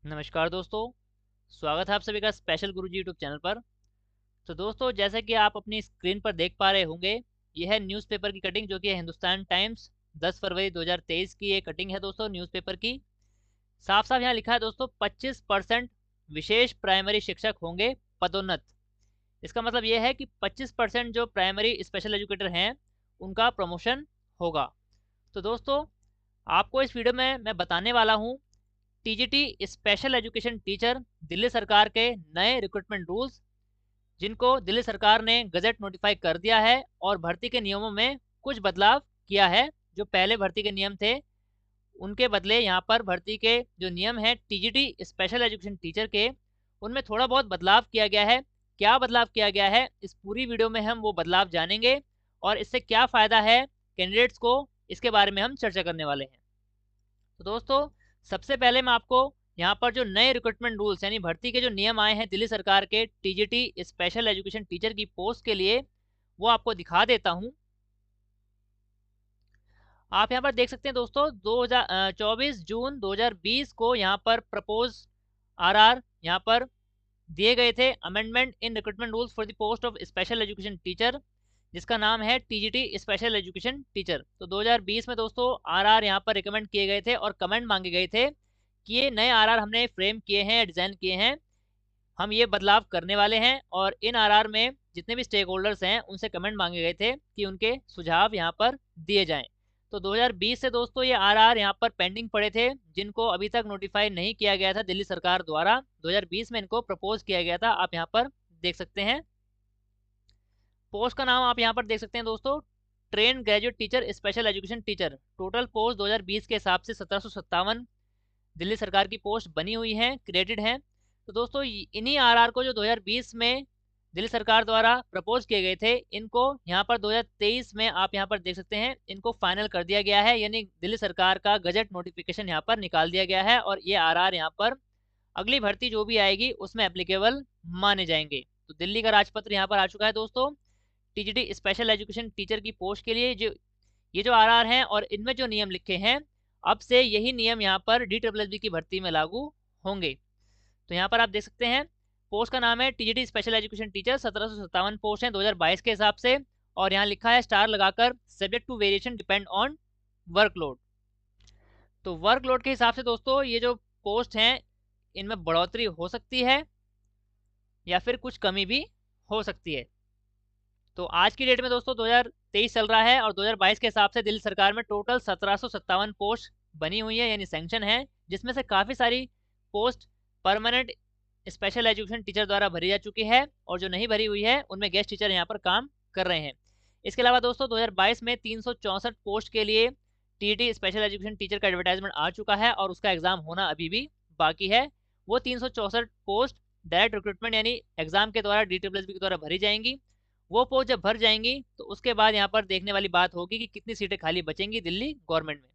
नमस्कार दोस्तों। स्वागत है आप सभी का स्पेशल गुरुजी यूट्यूब चैनल पर। तो दोस्तों, जैसा कि आप अपनी स्क्रीन पर देख पा रहे होंगे, यह है न्यूज़पेपर की कटिंग जो कि है हिंदुस्तान टाइम्स 10 फरवरी 2023 की ये कटिंग है दोस्तों न्यूज़पेपर की। साफ साफ यहाँ लिखा है दोस्तों 25% विशेष प्राइमरी शिक्षक होंगे पदोन्नत। इसका मतलब यह है कि 25% जो प्राइमरी स्पेशल एजुकेटर हैं उनका प्रमोशन होगा। तो दोस्तों, आपको इस वीडियो में मैं बताने वाला हूँ TGT special education teacher Delhi सरकार के नए रिक्रूटमेंट रूल्स, जिनको दिल्ली सरकार ने गजट नोटिफाई कर दिया है और भर्ती के नियमों में कुछ बदलाव किया है। जो पहले भर्ती के नियम थे उनके बदले यहाँ पर भर्ती के जो नियम है टीजीटी स्पेशल एजुकेशन टीचर के, उनमें थोड़ा बहुत बदलाव किया गया है। क्या बदलाव किया गया है इस पूरी वीडियो में हम वो बदलाव जानेंगे और इससे क्या फ़ायदा है कैंडिडेट्स को, इसके बारे में हम चर्चा करने वाले हैं। तो दोस्तों, सबसे पहले मैं आपको यहाँ पर जो नए रिक्रूटमेंट रूल्स यानी भर्ती के जो नियम आए हैं दिल्ली सरकार के टीजीटी स्पेशल एजुकेशन टीचर की पोस्ट के लिए, वो आपको दिखा देता हूँ। आप यहाँ पर देख सकते हैं दोस्तों 24 जून 2020 को यहाँ पर प्रपोज आरआर यहाँ पर दिए गए थे, amendment in recruitment rules for the post of special education teacher, जिसका नाम है टीजीटी स्पेशल एजुकेशन टीचर। तो 2020 में दोस्तों आरआर यहाँ पर रिकमेंड किए गए थे और कमेंट मांगे गए थे कि ये नए आरआर हमने फ्रेम किए हैं, डिज़ाइन किए हैं, हम ये बदलाव करने वाले हैं। और इन आरआर में जितने भी स्टेक होल्डर्स हैं उनसे कमेंट मांगे गए थे कि उनके सुझाव यहाँ पर दिए जाएं। तो 2020 से दोस्तों ये आरआर यहाँ पर पेंडिंग पड़े थे, जिनको अभी तक नोटिफाई नहीं किया गया था दिल्ली सरकार द्वारा। 2020 में इनको प्रपोज किया गया था, आप यहाँ पर देख सकते हैं। पोस्ट का नाम आप यहाँ पर देख सकते हैं दोस्तों, train graduate teacher special education teacher. Total post 2020 के हिसाब से 1757 दिल्ली सरकार की पोस्ट बनी हुई हैं, क्रिएटेड हैं। तो दोस्तों, इन्हीं आरआर को जो 2020 में दिल्ली सरकार द्वारा प्रपोज किए गए थे, इनको यहाँ पर 2023 में आप यहाँ पर देख सकते हैं, इनको फाइनल कर दिया गया है, यानी दिल्ली सरकार का गजट नोटिफिकेशन यहाँ पर निकाल दिया गया है और ये आरआर यहाँ पर अगली भर्ती जो भी आएगी उसमें एप्लीकेबल माने जाएंगे। तो दिल्ली का राजपत्र यहाँ पर आ चुका है दोस्तों टीजीटी स्पेशल एजुकेशन टीचर की पोस्ट के लिए। जो ये जो आरआर हैं और इनमें जो नियम लिखे हैं, अब से यही नियम यहाँ पर DSSB की भर्ती में लागू होंगे। तो यहाँ पर आप देख सकते हैं पोस्ट का नाम है TGT special education teacher, 1757 post हैं 2022 के हिसाब से। और यहाँ लिखा है स्टार लगाकर, subject to variation depend on workload. तो वर्कलोड के हिसाब से दोस्तों ये जो पोस्ट हैं इनमें बढ़ोतरी हो सकती है या फिर कुछ कमी भी हो सकती है। तो आज की डेट में दोस्तों 2023 चल रहा है और 2022 के हिसाब से दिल्ली सरकार में टोटल 1757 पोस्ट बनी हुई है यानी सैंक्शन है, जिसमें से काफ़ी सारी post permanent special education teacher द्वारा भरी जा चुकी है और जो नहीं भरी हुई है उनमें गेस्ट टीचर यहाँ पर काम कर रहे हैं। इसके अलावा दोस्तों 2022 में 364 पोस्ट के लिए टीईटी स्पेशल एजुकेशन टीचर का एडवर्टाइजमेंट आ चुका है और उसका एग्जाम होना अभी भी बाकी है। वो 364 पोस्ट डायरेक्ट रिक्रूटमेंट यानी एग्जाम के द्वारा DSSB के द्वारा भरी जाएंगी। वो पोस्ट जब भर जाएंगी तो उसके बाद यहाँ पर देखने वाली बात होगी कि कितनी सीटें खाली बचेंगी दिल्ली गवर्नमेंट में।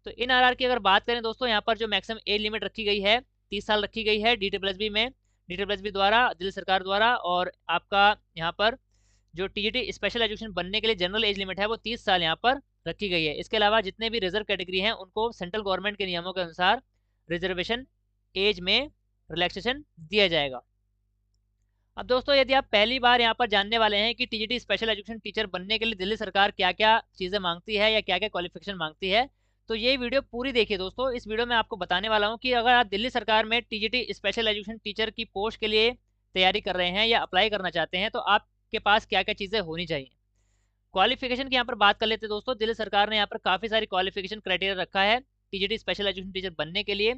तो इन आरआर की अगर बात करें दोस्तों, यहाँ पर जो मैक्सिमम एज लिमिट रखी गई है 30 साल रखी गई है DSSB में, DSSB द्वारा, दिल्ली सरकार द्वारा। और आपका यहाँ पर जो टीजीटी स्पेशल एजुकेशन बनने के लिए जनरल एज लिमिट है वो 30 साल यहाँ पर रखी गई है। इसके अलावा जितने भी रिजर्व कैटेगरी हैं उनको सेंट्रल गवर्नमेंट के नियमों के अनुसार रिजर्वेशन एज में रिलैक्सेशन दिया जाएगा। अब दोस्तों, यदि आप पहली बार यहाँ पर जानने वाले हैं कि टीजीटी स्पेशल एजुकेशन टीचर बनने के लिए दिल्ली सरकार क्या क्या चीज़ें मांगती है या क्या क्या क्वालिफिकेशन मांगती है, तो ये वीडियो पूरी देखिए दोस्तों। इस वीडियो में आपको बताने वाला हूँ कि अगर आप दिल्ली सरकार में टीजीटी स्पेशल एजुकेशन टीचर की पोस्ट के लिए तैयारी कर रहे हैं या अप्लाई करना चाहते हैं तो आपके पास क्या क्या चीज़ें होनी चाहिए। क्वालिफिकेशन की यहाँ पर बात कर लेते हैं दोस्तों। दिल्ली सरकार ने यहाँ पर काफ़ी सारी क्वालिफिकेशन क्राइटेरिया रखा है टीजीटी स्पेशल एजुकेशन टीचर बनने के लिए।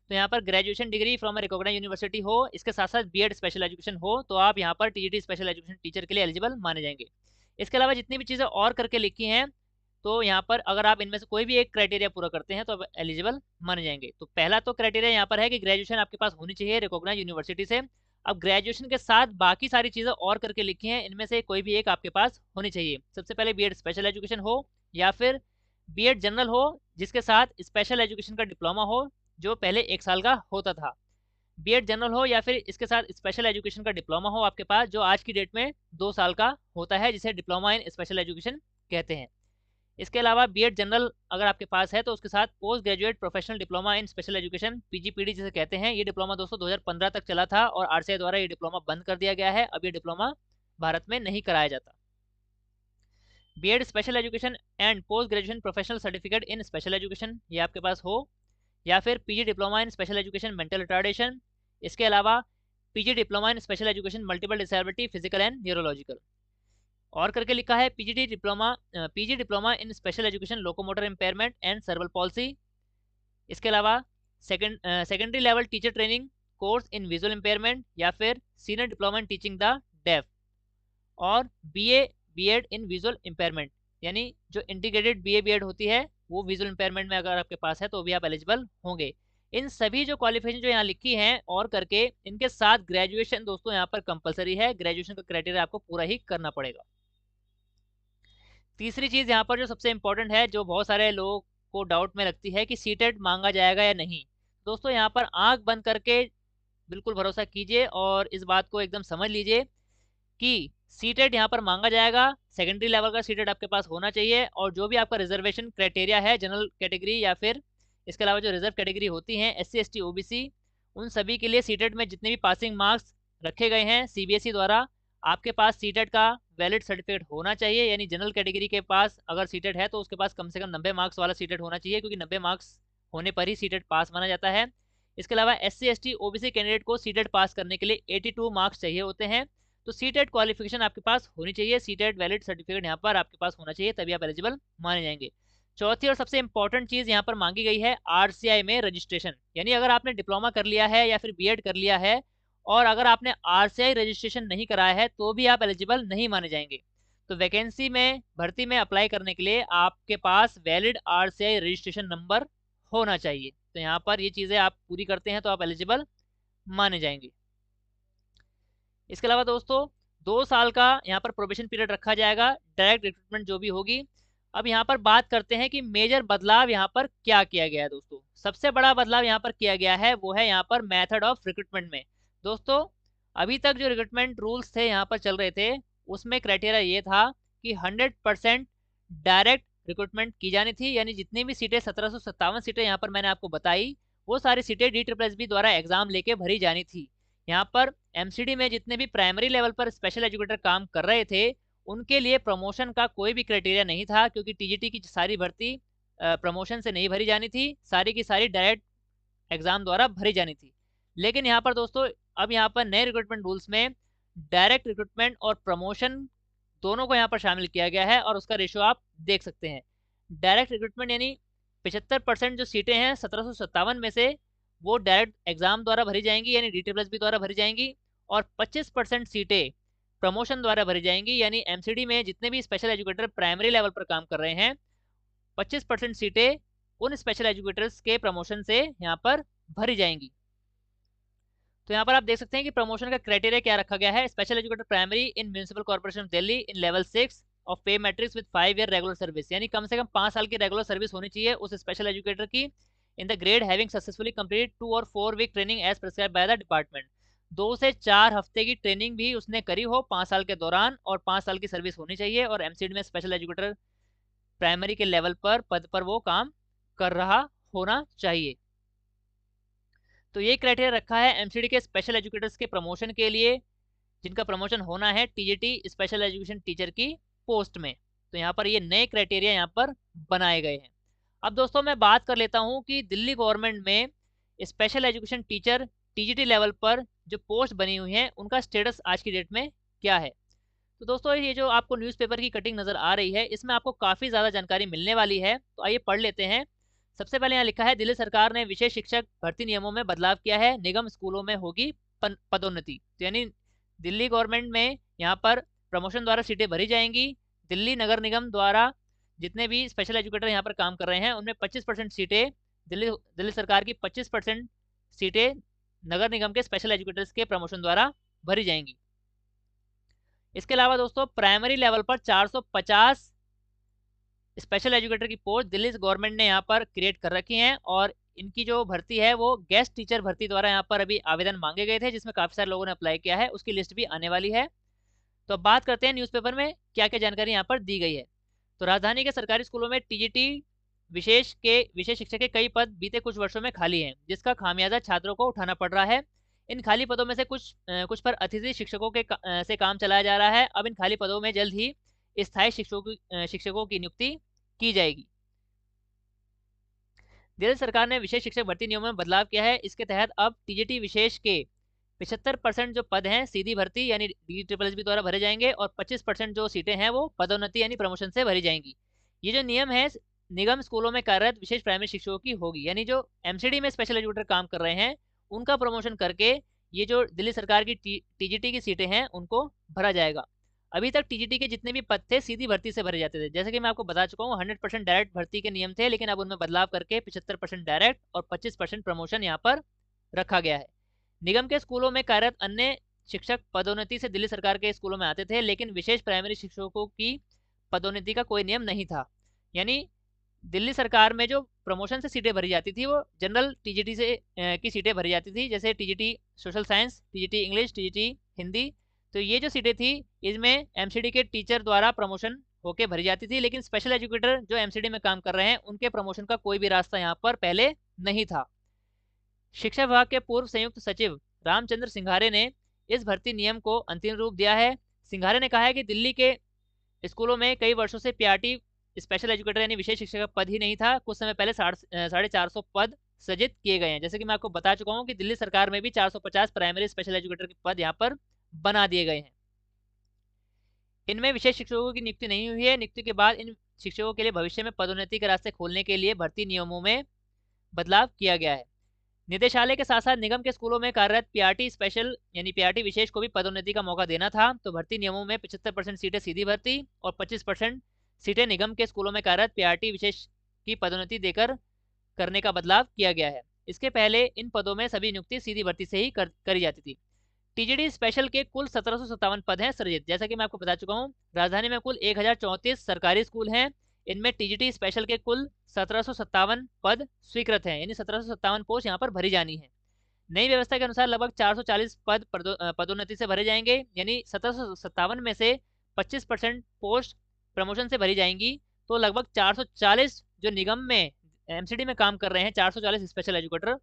तो यहाँ पर graduation degree from a recognised university हो, इसके साथ साथ बीएड स्पेशल एजुकेशन हो, तो आप यहाँ पर टीजीटी स्पेशल एजुकेशन टीचर के लिए एलिजिबल माने जाएंगे। इसके अलावा जितनी भी चीज़ें और करके लिखी हैं, तो यहाँ पर अगर आप इनमें से कोई भी एक क्राइटेरिया पूरा करते हैं तो आप एलिजिबल माने जाएंगे। तो पहला तो क्राइटेरिया यहाँ पर है कि ग्रेजुएशन आपके पास होनी चाहिए रिकॉग्नाइज्ड यूनिवर्सिटी से। अब ग्रेजुएशन के साथ बाकी सारी चीज़ें और करके लिखी हैं, इनमें से कोई भी एक आपके पास होनी चाहिए। सबसे पहले बीएड स्पेशल एजुकेशन हो या फिर बीएड जनरल हो जिसके साथ स्पेशल एजुकेशन का डिप्लोमा हो जो पहले 1 साल का होता था। बीएड जनरल हो या फिर इसके साथ स्पेशल एजुकेशन का डिप्लोमा हो आपके पास, जो आज की डेट में 2 साल का होता है, जिसे डिप्लोमा इन स्पेशल एजुकेशन कहते हैं। इसके अलावा बीएड जनरल अगर आपके पास है तो उसके साथ post graduate professional diploma in special education PGPD जिसे कहते हैं, ये डिप्लोमा दोस्तों 2015 तक चला था और आरसीआई द्वारा ये डिप्लोमा बंद कर दिया गया है। अब ये डिप्लोमा भारत में नहीं कराया जाता। BEd special education and post graduation professional certificate in special education ये आपके पास हो, या फिर PG diploma in special education mental retardation. इसके अलावा PG diploma in special education multiple disability physical and neurological. और करके लिखा है PG diploma in special education locomotor impairment and cerebral palsy. इसके अलावा secondary level teacher training course in visual impairment, या फिर senior diploma in teaching the def, और BEd इन visual impairment, यानी जो इंटीग्रेटेड बीएड होती है वो विजुअल इम्पेयरमेंट में अगर आपके पास है तो भी आप एलिजिबल होंगे। इन सभी जो क्वालिफिकेशन जो यहाँ लिखी हैं और करके इनके साथ ग्रेजुएशन दोस्तों यहाँ पर कंपलसरी है। ग्रेजुएशन का क्राइटेरिया आपको पूरा ही करना पड़ेगा। तीसरी चीज़ यहाँ पर जो सबसे इंपॉर्टेंट है, जो बहुत सारे लोगों को डाउट में लगती है कि सीटेट मांगा जाएगा या नहीं। दोस्तों यहाँ पर आंख बंद करके बिल्कुल भरोसा कीजिए और इस बात को एकदम समझ लीजिए कि सीटेट यहाँ पर मांगा जाएगा। सेकेंडरी लेवल का सीटेट आपके पास होना चाहिए, और जो भी आपका रिजर्वेशन क्राइटेरिया है जनरल कैटेगरी या फिर इसके अलावा जो रिजर्व कैटेगरी होती हैं एससी एसटी ओबीसी, उन सभी के लिए सीटेट में जितने भी पासिंग मार्क्स रखे गए हैं सीबीएसई द्वारा, आपके पास सीटेट का वैलिड सर्टिफिकेट होना चाहिए। यानी जनरल कैटेगरी के पास अगर सीटेट है तो उसके पास कम से कम 90 मार्क्स वाला सीटेट होना चाहिए, क्योंकि 90 मार्क्स होने पर ही सीटेट पास माना जाता है। इसके अलावा एससी एसटी ओबीसी कैंडिडेट को सीटेट पास करने के लिए 82 मार्क्स चाहिए होते हैं। तो सीटेट क्वालिफिकेशन आपके पास होनी चाहिए, सीटेट वैलिड सर्टिफिकेट यहाँ पर आपके पास होना चाहिए, तभी आप एलिजिबल माने जाएंगे। चौथी और सबसे इंपॉर्टेंट चीज़ यहाँ पर मांगी गई है आरसीआई में रजिस्ट्रेशन। यानी अगर आपने डिप्लोमा कर लिया है या फिर बीएड कर लिया है और अगर आपने आरसीआई रजिस्ट्रेशन नहीं कराया है तो भी आप एलिजिबल नहीं माने जाएंगे। तो वैकेंसी में भर्ती में अप्लाई करने के लिए आपके पास वैलिड आरसीआई रजिस्ट्रेशन नंबर होना चाहिए। तो यहाँ पर ये चीज़ें आप पूरी करते हैं तो आप एलिजिबल माने जाएंगे। इसके अलावा दोस्तों 2 साल का यहाँ पर प्रोबेशन पीरियड रखा जाएगा, डायरेक्ट रिक्रूटमेंट जो भी होगी। अब यहाँ पर बात करते हैं कि मेजर बदलाव यहाँ पर क्या किया गया है। दोस्तों सबसे बड़ा बदलाव यहाँ पर किया गया है वो है यहाँ पर मेथड ऑफ रिक्रूटमेंट में। दोस्तों अभी तक जो रिक्रूटमेंट रूल्स थे यहाँ पर चल रहे थे उसमें क्राइटेरिया ये था कि 100% डायरेक्ट रिक्रूटमेंट की जानी थी। यानी जितनी भी सीटें 1757 सीटें यहाँ पर मैंने आपको बताई वो सारी सीटें DSSB द्वारा एग्जाम लेके भरी जानी थी। यहाँ पर एमसीडी में जितने भी प्राइमरी लेवल पर स्पेशल एजुकेटर काम कर रहे थे उनके लिए प्रमोशन का कोई भी क्राइटेरिया नहीं था, क्योंकि टीजीटी की सारी भर्ती प्रमोशन से नहीं भरी जानी थी, सारी की सारी डायरेक्ट एग्जाम द्वारा भरी जानी थी। लेकिन यहाँ पर दोस्तों अब यहाँ पर नए रिक्रूटमेंट रूल्स में डायरेक्ट रिक्रूटमेंट और प्रमोशन दोनों को यहाँ पर शामिल किया गया है, और उसका रेशियो आप देख सकते हैं। डायरेक्ट रिक्रूटमेंट यानी 75% जो सीटें हैं 1757 में से वो डायरेक्ट एग्जाम द्वारा भरी जाएंगी, यानी DSSB द्वारा भरी जाएंगी, और 25% सीटें प्रमोशन द्वारा भरी जाएंगी। यानी एमसीडी में जितने भी स्पेशल एजुकेटर प्राइमरी लेवल पर काम कर रहे हैं 25% सीटें उन स्पेशल एजुकेटर्स के प्रमोशन से यहाँ पर भरी जाएंगी। तो यहाँ पर आप देख सकते हैं कि प्रमोशन का क्राइटेरिया क्या रखा गया है। Special educator primary in municipal corporation of Delhi in level 6 of pay matrix with 5 year regular service, यानी कम से कम 5 साल की रेगुलर सर्विस होनी चाहिए उस स्पेशल एजुकेटर की। In the grade having successfully completed 2 और 4 week training as prescribed by the department, 2 से 4 हफ्ते की ट्रेनिंग भी उसने करी हो 5 साल के दौरान, और 5 साल की सर्विस होनी चाहिए, और एमसीडी में स्पेशल एजुकेटर प्राइमरी के लेवल पर पद पर वो काम कर रहा होना चाहिए। तो ये क्राइटेरिया रखा है एमसीडी के स्पेशल एजुकेटर्स के प्रमोशन के लिए, जिनका प्रमोशन होना है टीजीटी स्पेशल एजुकेशन टीचर की पोस्ट में। तो यहाँ पर ये नए क्राइटेरिया यहाँ पर बनाए गए हैं। अब दोस्तों मैं बात कर लेता हूँ कि दिल्ली गवर्नमेंट में special education teacher TGT level पर जो पोस्ट बनी हुई हैं उनका स्टेटस आज की डेट में क्या है। तो दोस्तों ये जो आपको न्यूज़पेपर की कटिंग नज़र आ रही है इसमें आपको काफ़ी ज़्यादा जानकारी मिलने वाली है, तो आइए पढ़ लेते हैं। सबसे पहले यहाँ लिखा है दिल्ली सरकार ने विशेष शिक्षक भर्ती नियमों में बदलाव किया है, निगम स्कूलों में होगी पदोन्नति। तो यानी दिल्ली गवर्नमेंट में यहाँ पर प्रमोशन द्वारा सीटें भरी जाएंगी। दिल्ली नगर निगम द्वारा जितने भी स्पेशल एजुकेटर यहाँ पर काम कर रहे हैं उनमें 25% सीटें दिल्ली सरकार की 25% सीटें नगर निगम के स्पेशल एजुकेटर्स के प्रमोशन द्वारा भरी जाएंगी। इसके अलावा दोस्तों प्राइमरी लेवल पर 450 स्पेशल एजुकेटर की पोस्ट दिल्ली गवर्नमेंट ने यहाँ पर क्रिएट कर रखी हैं, और इनकी जो भर्ती है वो गेस्ट टीचर भर्ती द्वारा यहाँ पर अभी आवेदन मांगे गए थे, जिसमें काफ़ी सारे लोगों ने अप्लाई किया है, उसकी लिस्ट भी आने वाली है। तो अब बात करते हैं न्यूज़पेपर में क्या क्या जानकारी यहाँ पर दी गई है। तो राजधानी के सरकारी स्कूलों में टीजीटी विशेष शिक्षक के कई पद बीते कुछ वर्षों में खाली हैं, जिसका खामियाजा छात्रों को उठाना पड़ रहा है। इन खाली पदों में से कुछ पर अतिथि शिक्षकों से काम चलाया जा रहा है। अब इन खाली पदों में जल्द ही स्थायी शिक्षकों की नियुक्ति की जाएगी। दिल्ली सरकार ने विशेष शिक्षक भर्ती नियमों में बदलाव किया है। इसके तहत अब टीजीटी विशेष के 75% जो पद हैं सीधी भर्ती यानी DSSB द्वारा भरे जाएंगे और 25% जो सीटें हैं वो पदोन्नति यानी प्रमोशन से भरी जाएंगी। ये जो नियम है निगम स्कूलों में कार्यरत विशेष प्राइमरी शिक्षकों की होगी, यानी जो एमसीडी में स्पेशल एजुकेटर काम कर रहे हैं उनका प्रमोशन करके ये जो दिल्ली सरकार की टीजीटी की सीटें हैं उनको भरा जाएगा। अभी तक टीजीटी के जितने भी पद थे सीधी भर्ती से भरे जाते थे। जैसे कि मैं आपको बता चुका हूँ 100% डायरेक्ट भर्ती के नियम थे, लेकिन अब उनमें बदलाव करके 75% डायरेक्ट और 25% प्रमोशन यहाँ पर रखा गया है। निगम के स्कूलों में कार्यरत अन्य शिक्षक पदोन्नति से दिल्ली सरकार के स्कूलों में आते थे, लेकिन विशेष प्राइमरी शिक्षकों की पदोन्नति का कोई नियम नहीं था। यानी दिल्ली सरकार में जो प्रमोशन से सीटें भरी जाती थी वो जनरल टीजीटी से की सीटें भरी जाती थी, जैसे TGT social science, TGT English, TGT Hindi. तो ये जो सीटें थी इसमें एमसीडी के टीचर द्वारा प्रमोशन होके भरी जाती थी, लेकिन स्पेशल एजुकेटर जो एमसीडी में काम कर रहे हैं उनके प्रमोशन का कोई भी रास्ता यहाँ पर पहले नहीं था। शिक्षा विभाग के पूर्व संयुक्त सचिव रामचंद्र सिंघारे ने इस भर्ती नियम को अंतिम रूप दिया है। सिंघारे ने कहा है कि दिल्ली के स्कूलों में कई वर्षों से पीआरटी स्पेशल एजुकेटर यानी विशेष शिक्षक का पद ही नहीं था। कुछ समय पहले 450 पद सृजित किए गए हैं। जैसे कि मैं आपको बता चुका हूँ कि दिल्ली सरकार में भी 450 प्राइमरी स्पेशल एजुकेटर के पद यहाँ पर बना दिए गए हैं। इनमें विशेष शिक्षकों की नियुक्ति नहीं हुई है। नियुक्ति के बाद इन शिक्षकों के लिए भविष्य में पदोन्नति के रास्ते खोलने के लिए भर्ती नियमों में बदलाव किया गया है। निदेशालय के साथ साथ निगम के स्कूलों में कार्यरत पीआरटी स्पेशल यानी पीआरटी विशेष को भी पदोन्नति का मौका देना था। तो भर्ती नियमों में 75% सीटें सीधी भर्ती और 25% सीटें निगम के स्कूलों में कार्यरत पीआरटी विशेष की पदोन्नति देकर करने का बदलाव किया गया है। इसके पहले इन पदों में सभी नियुक्ति सीधी भर्ती से ही करी जाती थी। टीजीटी स्पेशल के कुल 1757 पद हैं सृजित। जैसा कि मैं आपको बता चुका हूँ, राजधानी में कुल 1034 सरकारी स्कूल हैं। इनमें टीजीटी स्पेशल के कुल 1757 पद स्वीकृत हैं, यानी 1757 पोस्ट यहाँ पर भरी जानी है। नई व्यवस्था के अनुसार लगभग 440 पद पदोन्नति से भरे जाएंगे, यानी 1757 में से 25% पोस्ट प्रमोशन से भरी जाएंगी। तो लगभग 440 जो निगम में एमसीडी में काम कर रहे हैं 440 स्पेशल एजुकेटर,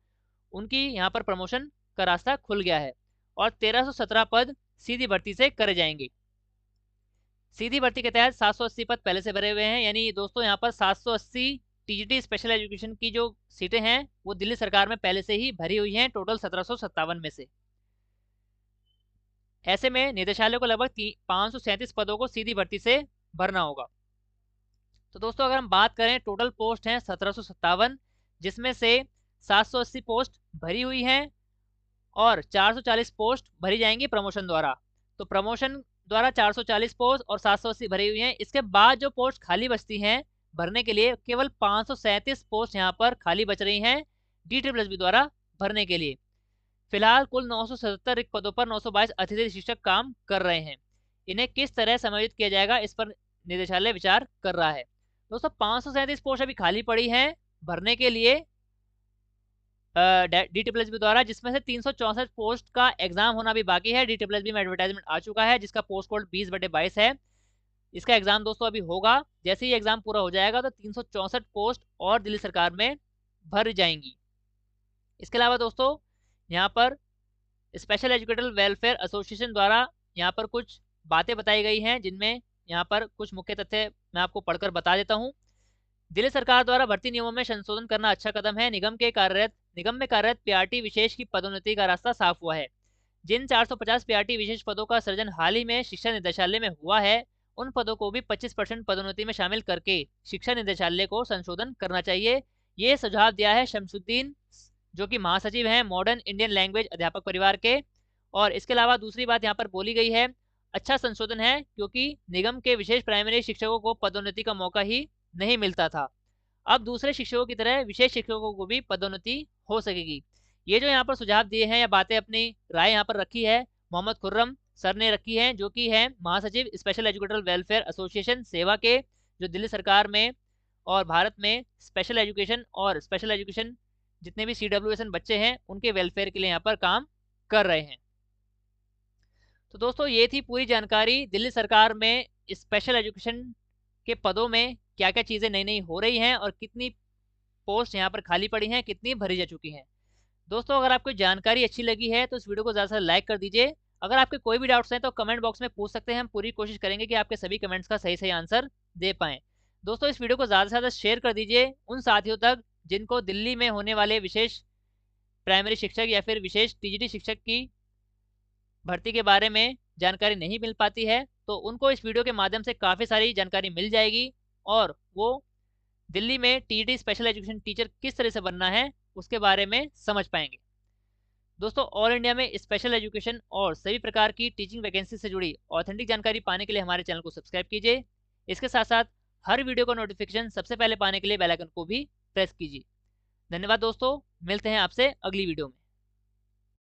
उनकी यहाँ पर प्रमोशन का रास्ता खुल गया है और 1317 पद सीधी भर्ती से करे जाएंगे। सीधी भर्ती के तहत 780 पद पहले से भरे हुए हैं, यानी दोस्तों यहाँ पर 780 टीजीटी स्पेशल एजुकेशन की जो सीटें हैं वो दिल्ली सरकार में पहले से ही भरी हुई हैं, टोटल 1757 में से। ऐसे में निदेशालय को लगभग 537 पदों को सीधी भर्ती से भरना होगा। तो दोस्तों अगर हम बात करें, टोटल पोस्ट हैं 1757, जिसमें से 780 पोस्ट भरी हुई हैं और 440 पोस्ट भरी जाएंगी प्रमोशन द्वारा। तो प्रमोशन द्वारा 440 पोस्ट और 780 भरी हुई हैं। इसके बाद जो पोस्ट खाली बचती हैं भरने के लिए, केवल 537 पोस्ट यहाँ पर खाली बच रही हैं DSSB द्वारा भरने के लिए। फिलहाल कुल 977 रिक्त पदों पर 922 अतिथि शिक्षक काम कर रहे हैं। इन्हें किस तरह समायोजित किया जाएगा, इस पर निदेशालय विचार कर रहा है। दोस्तों 537 पोस्ट अभी खाली पड़ी हैं भरने के लिए DSSB द्वारा, जिसमें से 364 पोस्ट का एग्जाम होना भी बाकी है। DSSB में एडवर्टाइजमेंट आ चुका है जिसका पोस्ट कोड 20/22 है। इसका एग्जाम दोस्तों अभी होगा। जैसे ही एग्जाम पूरा हो जाएगा तो 364 पोस्ट और दिल्ली सरकार में भर जाएंगी। इसके अलावा दोस्तों यहाँ पर स्पेशल एजुकेटर वेलफेयर एसोसिएशन द्वारा यहाँ पर कुछ बातें बताई गई हैं, जिनमें यहाँ पर कुछ मुख्य तथ्य मैं आपको पढ़कर बता देता हूँ। दिल्ली सरकार द्वारा भर्ती नियमों में संशोधन करना अच्छा कदम है। निगम में कार्यरत पीआरटी विशेष की पदोन्नति का रास्ता साफ हुआ है। जिन 450 पीआरटी विशेष पदों का सृजन हाल ही में शिक्षा निदेशालय में हुआ है, उन पदों को भी 25% पदोन्नति में शामिल करके शिक्षा निदेशालय को संशोधन करना चाहिए। ये सुझाव दिया है शमसुद्दीन, जो कि महासचिव हैं मॉडर्न इंडियन लैंग्वेज अध्यापक परिवार के। और इसके अलावा दूसरी बात यहाँ पर बोली गई है, अच्छा संशोधन है क्योंकि निगम के विशेष प्राइमरी शिक्षकों को पदोन्नति का मौका ही नहीं मिलता था। अब दूसरे शिक्षकों की तरह विशेष शिक्षकों को भी पदोन्नति हो सकेगी। ये जो यहाँ पर सुझाव दिए हैं या बातें अपनी राय यहाँ पर रखी है मोहम्मद खुर्रम सर ने रखी है, जो कि है महासचिव स्पेशल एजुकेटर वेलफेयर एसोसिएशन सेवा के, जो दिल्ली सरकार में और भारत में स्पेशल एजुकेशन जितने भी CWSN बच्चे हैं उनके वेलफेयर के लिए यहाँ पर काम कर रहे हैं। तो दोस्तों ये थी पूरी जानकारी दिल्ली सरकार में स्पेशल एजुकेशन के पदों में क्या क्या चीज़ें नई नई हो रही हैं और कितनी पोस्ट यहाँ पर खाली पड़ी हैं, कितनी भरी जा चुकी हैं। दोस्तों अगर आपको जानकारी अच्छी लगी है तो इस वीडियो को ज़्यादा से ज़्यादा लाइक कर दीजिए। अगर आपके कोई भी डाउट्स हैं तो कमेंट बॉक्स में पूछ सकते हैं, हम पूरी कोशिश करेंगे कि आपके सभी कमेंट्स का सही सही आंसर दे पाएँ। दोस्तों इस वीडियो को ज़्यादा से ज़्यादा शेयर कर दीजिए उन साथियों तक जिनको दिल्ली में होने वाले विशेष प्राइमरी शिक्षक या फिर विशेष टीजीटी शिक्षक की भर्ती के बारे में जानकारी नहीं मिल पाती है, तो उनको इस वीडियो के माध्यम से काफ़ी सारी जानकारी मिल जाएगी और वो दिल्ली में टीजीटी स्पेशल एजुकेशन टीचर किस तरह से बनना है उसके बारे में समझ पाएंगे। दोस्तों ऑल इंडिया में स्पेशल एजुकेशन और सभी प्रकार की टीचिंग वैकेंसी से जुड़ी ऑथेंटिक जानकारी पाने के लिए हमारे चैनल को सब्सक्राइब कीजिए। इसके साथ साथ हर वीडियो का नोटिफिकेशन सबसे पहले पाने के लिए बेल आइकन को भी प्रेस कीजिए। धन्यवाद दोस्तों, मिलते हैं आपसे अगली वीडियो में।